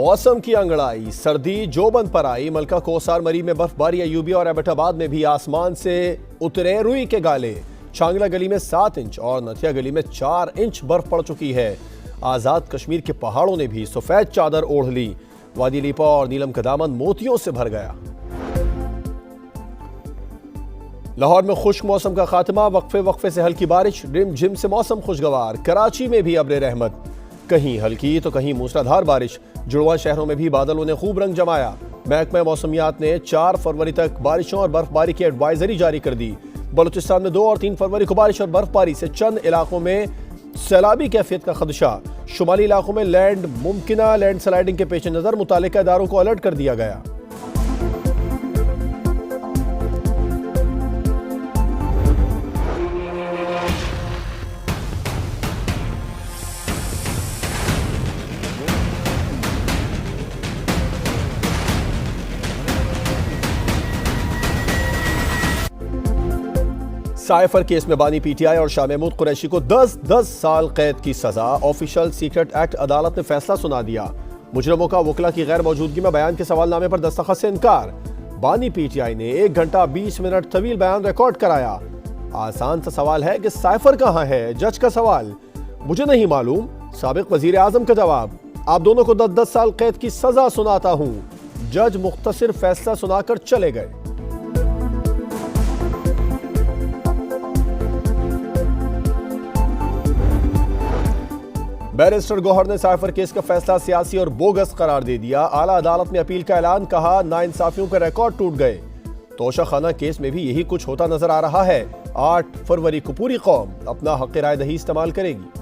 मौसम की अंगड़ाई, सर्दी जोबन पर आई। मलका कोसार मरी में बर्फबारी, अयूबी और एबटाबाद में भी आसमान से उतरे रुई के गाले। छांगला गली में 7 इंच और नथिया गली में 4 इंच बर्फ पड़ चुकी है। आजाद कश्मीर के पहाड़ों ने भी सफेद चादर ओढ़ ली। वादी लीपा और नीलम का दामन मोतियों से भर गया। लाहौर में खुश्क मौसम का खात्मा, वक्फे वक्फे से हल्की बारिश, रिम झिम से मौसम खुशगवार। कराची में भी अब्रे रहमत, कहीं हल्की तो कहीं मूसलाधार बारिश। जुड़वा शहरों में भी बादलों ने खूब रंग जमाया। महकमा मौसमियात ने 4 फरवरी तक बारिशों और बर्फबारी की एडवाइजरी जारी कर दी। बलूचिस्तान में 2 और 3 फरवरी को बारिश और बर्फबारी से चंद इलाकों में सैलाबी कैफियत का खदशा। शुमाली इलाकों में मुमकिना लैंड स्लाइडिंग के पेश नजर मुतालिका इदारों को अलर्ट कर दिया गया। साइफर केस में बानी पीटीआई और शाह महमूद कुरैशी को 10 साल कैद की सजा। ऑफिशियल सीक्रेट एक्ट अदालत ने फैसला सुना दिया। मुजरमों का वकला की गैर मौजूदगी में बयान के सवालनामे पर दस्तखत से इनकार। बानी पीटीआई ने 1 घंटा 20 मिनट तवील बयान रिकॉर्ड कराया। आसान सा सवाल है कि साइफर कहां है? जज का सवाल, मुझे नहीं मालूम। साबिक वजीर आजम का जवाब, आप दोनों को 10 साल कैद की सजा सुनाता हूं। जज मुख्तसर फैसला सुनाकर चले गए। बैरिस्टर गौहर ने साइफर केस का फैसला सियासी और बोगस करार दे दिया। आला अदालत में अपील का ऐलान, कहा नाइंसाफियों के रिकॉर्ड टूट गए। तोशा खाना केस में भी यही कुछ होता नजर आ रहा है। 8 फरवरी को पूरी कौम अपना हक राय दही इस्तेमाल करेगी।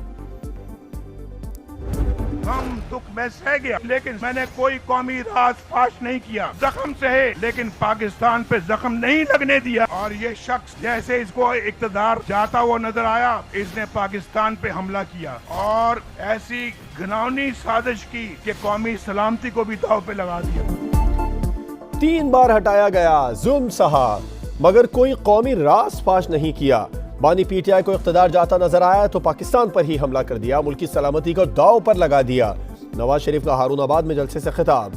हम दुख में सह गया, लेकिन मैंने कोई कौमी राज फाश नहीं किया। जख्म सहे, लेकिन पाकिस्तान पे जख्म नहीं लगने दिया। और ये शख्स जैसे इसको इक़्तिदार जाता हुआ नजर आया, इसने पाकिस्तान पे हमला किया और ऐसी घिनौनी साजिश की कि कौमी सलामती को भी दांव पे लगा दिया। 3 बार हटाया गया, जुल्म सहा, मगर कोई कौमी राज फाश नहीं किया। बानी पीटीआई को इक़्तिदार जाता नजर आया तो पाकिस्तान पर ही हमला कर दिया। मुल्की सलामती को दांव पर लगा दिया। नवाज शरीफ का हारूनाबाद में जलसे से खिताब,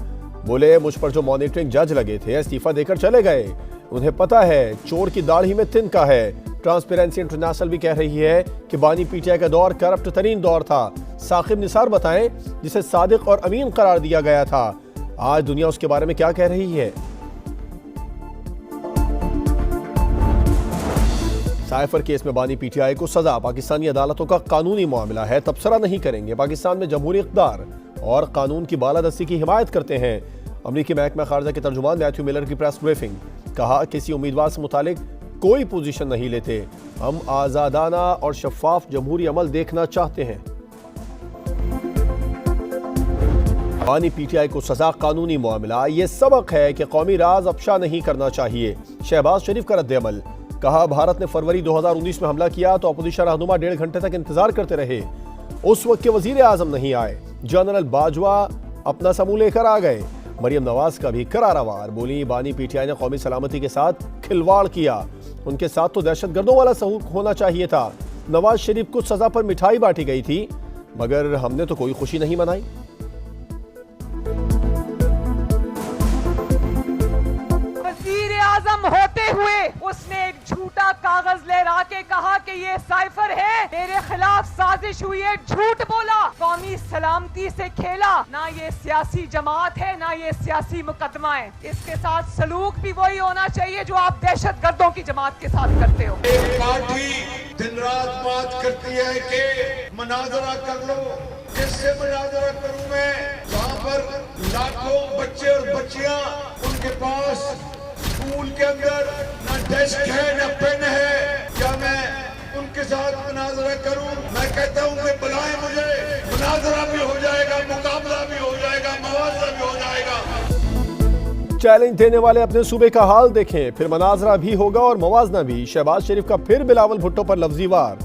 बोले मुझ पर जो मॉनिटरिंग जज लगे थे इस्तीफा देकर चले गए। उन्हें पता है चोर की दाढ़ी में तिनका है। ट्रांसपेरेंसी इंटरनेशनल भी कह रही है कि बानी पीटीआई का दौर करप्ट तरीन दौर था। साकिब निसार बताएं, जिसे सादिक और अमीन करार दिया गया था, आज दुनिया उसके बारे में क्या कह रही है? साइफर केस में बानी पीटीआई को सजा, पाकिस्तानी अदालतों का कानूनी मामला है, तबसरा नहीं करेंगे। पाकिस्तान में जमहूरी इक़्तिदार और कानून की बालादस्ती की हिमायत करते हैं। अमरीकी महकमा खारजा के तर्जुमान मैथ्यू मिलर की प्रेस ब्रीफिंग, कहा किसी उम्मीदवार से मुतालिक कोई पोजीशन नहीं लेते। हम आजादाना और शफाफ जमहूरी अमल देखना चाहते हैं। बानी पीटीआई को सजा, कानूनी मामला, ये सबक है कि कौमी राज अफशा नहीं करना चाहिए। शहबाज शरीफ का रद्द-ए-अमल, कहा भारत ने फरवरी 2019 में हमला किया तो अपोजिशन रहनुमा 1.5 घंटे तक इंतजार करते रहे। उस वक्त के वजीर आजम नहीं आए। जनरल बाजवा अपना समूह लेकर आ गए। मरियम नवाज का भी करारा वार, बोली बानी पीटीआई ने कौमी सलामती के साथ खिलवाड़ किया। उनके साथ तो दहशतगर्दों वाला सहूक होना चाहिए था। नवाज शरीफ को सजा पर मिठाई बांटी गई थी, मगर हमने तो कोई खुशी नहीं मनाई। वजीर आजम होते हुए उसने एक झूठा कागज लहरा के कहा कि ये साइफर है, मेरे खिलाफ साजिश हुई है, झूठ बोला, कौमी सलामती से खेला। ना ये सियासी जमात है, ना ये सियासी मुकदमा है। इसके साथ सलूक भी वही होना चाहिए जो आप दहशत गर्दों की जमात के साथ करते हो। एक पार्टी दिन रात बात करती है कि मुनाजरा कर लो। किससे मुनाजरा करूं मैं? वहाँ पर लाखों बच्चे और बच्चियां, उनके पास स्कूल के अंदर न डेस्क है न पेन है। क्या मैं उनके साथ मुनाजरा करूं? मैं कहता हूं कि बुलाएं मुझे, मुनाजरा भी हो जाएगा, मुकाबला भी हो जाएगा, मुआवजा भी हो जाएगा। चैलेंज देने वाले अपने सूबे का हाल देखें, फिर मुनाजरा भी होगा और मुवाजना भी। शहबाज शरीफ का फिर बिलावल भुट्टो पर लफ्जी वार।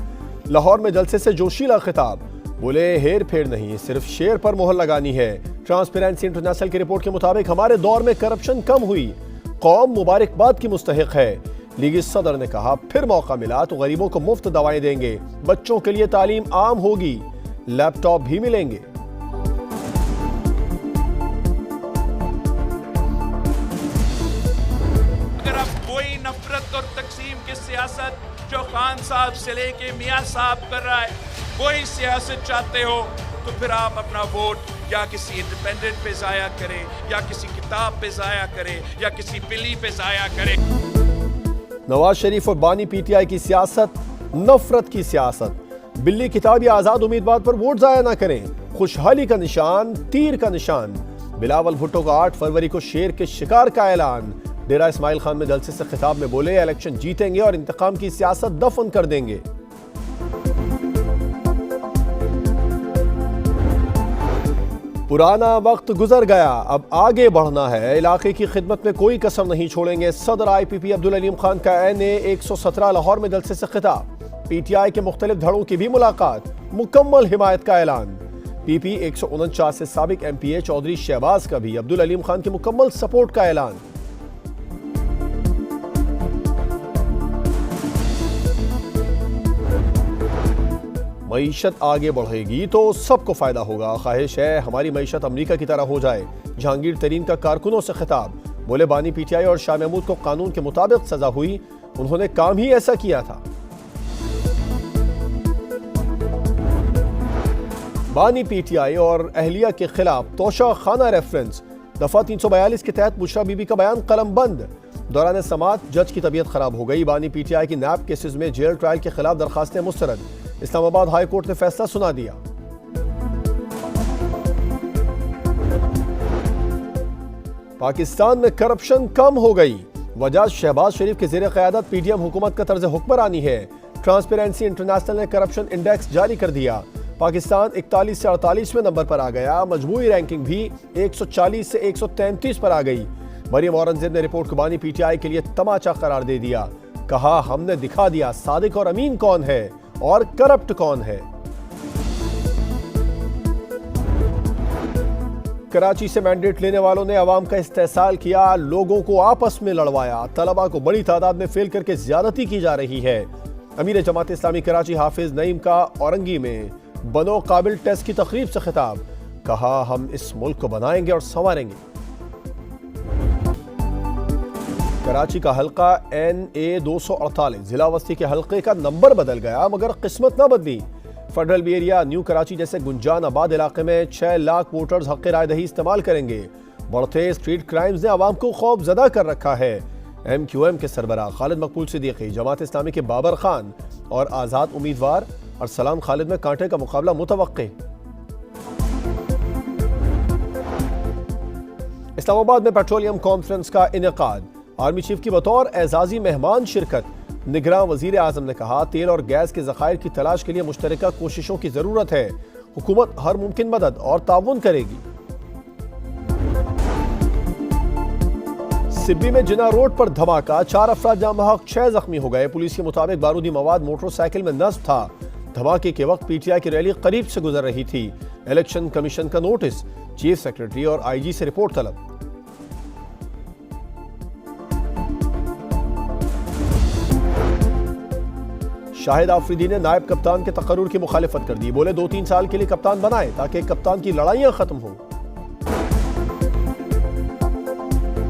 लाहौर में जलसे से जोशीला खिताब, बोले हेर फेर नहीं, सिर्फ शेर पर मोहर लगानी है। ट्रांसपेरेंसी इंटरनेशनल की रिपोर्ट के मुताबिक हमारे दौर में करप्शन कम हुई, कौम मुबारकबाद की मुस्तहिक है। लीगी सदर ने कहा फिर मौका मिला तो गरीबों को मुफ्त दवाएं देंगे, बच्चों के लिए तालीम आम होगी, लैपटॉप भी मिलेंगे। जो खान साहब से लेके मियां साहब कर रहा है वही सियासत चाहते हो तो फिर आप अपना वोट या किसी इंडिपेंडेंट पे जाया करें, या किसी किताब पे जाया करें, या किसी बिल्ली पे जाया करें। नवाज शरीफ और बानी पीटीआई की सियासत नफरत की सियासत। बिल्ली किताब या आजाद उम्मीदवार पर वोट जाया ना करें, खुशहाली का निशान, तीर का निशान। बिलावल भुट्टो का 8 फरवरी को शेर के शिकार का ऐलान। डेरा इस्माइल खान में जलसे से खिताब में बोले, इलेक्शन जीतेंगे और इंतकाम की सियासत दफन कर देंगे। पुराना वक्त गुजर गया, अब आगे बढ़ना है, इलाके की खिदमत में कोई कसर नहीं छोड़ेंगे। सदर IPP अब्दुल अलीम खान का NA 117 लाहौर में जलसे से खिताब। PTI के मुख्तलिफ धड़ों की भी मुलाकात, मुकम्मल हिमायत का ऐलान। PP 149 से साबिक MPA चौधरी शहबाज का भी अब्दुल अलीम खान की मुकम्मल सपोर्ट का ऐलान। मईशत आगे बढ़ेगी तो सबको फायदा होगा। ख्वाहिश है हमारी मईशत अमेरिका की तरह हो जाए। जहांगीर तरीन का कारकुनों से खिताब। बोले, बानी PTI और शाह महमूद को कानून के मुताबिक सजा हुई, उन्होंने काम ही ऐसा किया था। बानी PTI और अहलिया के खिलाफ तोशा खाना रेफरेंस। दफा 342 के तहत बुशरा बीबी का बयान कलम बंद। दौरान समाअत जज की तबीयत खराब हो गई। बानी PTI की नैब केसेस में जेल ट्रायल के खिलाफ दरखास्तें मुस्तरद। इस्लामाबाद हाई कोर्ट ने फैसला सुना दिया। पाकिस्तान में करप्शन कम हो गई, वजह शहबाज शरीफ के ज़ेरे क़यादत PDM हुकूमत का तर्ज हुक्मरानी है। ट्रांसपेरेंसी इंटरनेशनल ने करप्शन इंडेक्स जारी कर दिया। पाकिस्तान 41 से 48वें नंबर पर आ गया। मजमूई रैंकिंग भी 140 से 133 पर आ गई। मरियम औरंगजेब ने रिपोर्ट को बानी PTI के लिए तमाचा करार दे दिया। कहा, हमने दिखा दिया सादिक और अमीन कौन है और करप्ट कौन है। कराची से मैंडेट लेने वालों ने अवाम का इस्तेहसाल किया, लोगों को आपस में लड़वाया। तलबा को बड़ी तादाद में फेल करके ज्यादती की जा रही है। अमीर जमात इस्लामी कराची हाफिज नईम का औरंगी में बनो काबिल टेस्ट की तकरीब से खिताब। कहा, हम इस मुल्क को बनाएंगे और संवारेंगे। कराची का हल्का NA 248 जिला वस्ती के हल्के का नंबर बदल गया, मगर किस्मत न बदली। Federal B Area New Karachi जैसे गुंजान आबाद इलाके में 6 लाख वोटर्स हक़ राय दही इस्तेमाल करेंगे। बढ़ते स्ट्रीट क्राइम्स ने आवाम को खौफजदा कर रखा है। MQM के सरबराह खालिद मकबूल सिद्दीकी, जमात इस्लामी के बाबर खान और आज़ाद उम्मीदवार अरसलान खालिद में कांटे का मुकाबला मुतवक्के। इस्लामाबाद में पेट्रोलियम कॉन्फ्रेंस का इनेकाद। आर्मी चीफ की बतौर एजाजी मेहमान शिरकत। निगरान वजीर आजम ने कहा, तेल और गैस के ज़खायर की तलाश के लिए मुश्तरका कोशिशों की जरूरत है। हुकूमत हर मुमकिन मदद और ताउन करेगी। सिब्बी में जिना रोड पर धमाका, 4 अफराद जाम बहक, 6 जख्मी हो गए। पुलिस के मुताबिक बारूदी मवाद मोटरसाइकिल में नस्ब था। धमाके के वक्त PTI की रैली करीब से गुजर रही थी। इलेक्शन कमीशन का नोटिस, चीफ सेक्रेटरी और IG से रिपोर्ट तलब। शाहिद आफरीदी ने नायब कप्तान के तकर्रुर की मुखालिफत कर दी। बोले, 2-3 साल के लिए कप्तान बनाए ताकि कप्तान की लड़ाइयां खत्म हो।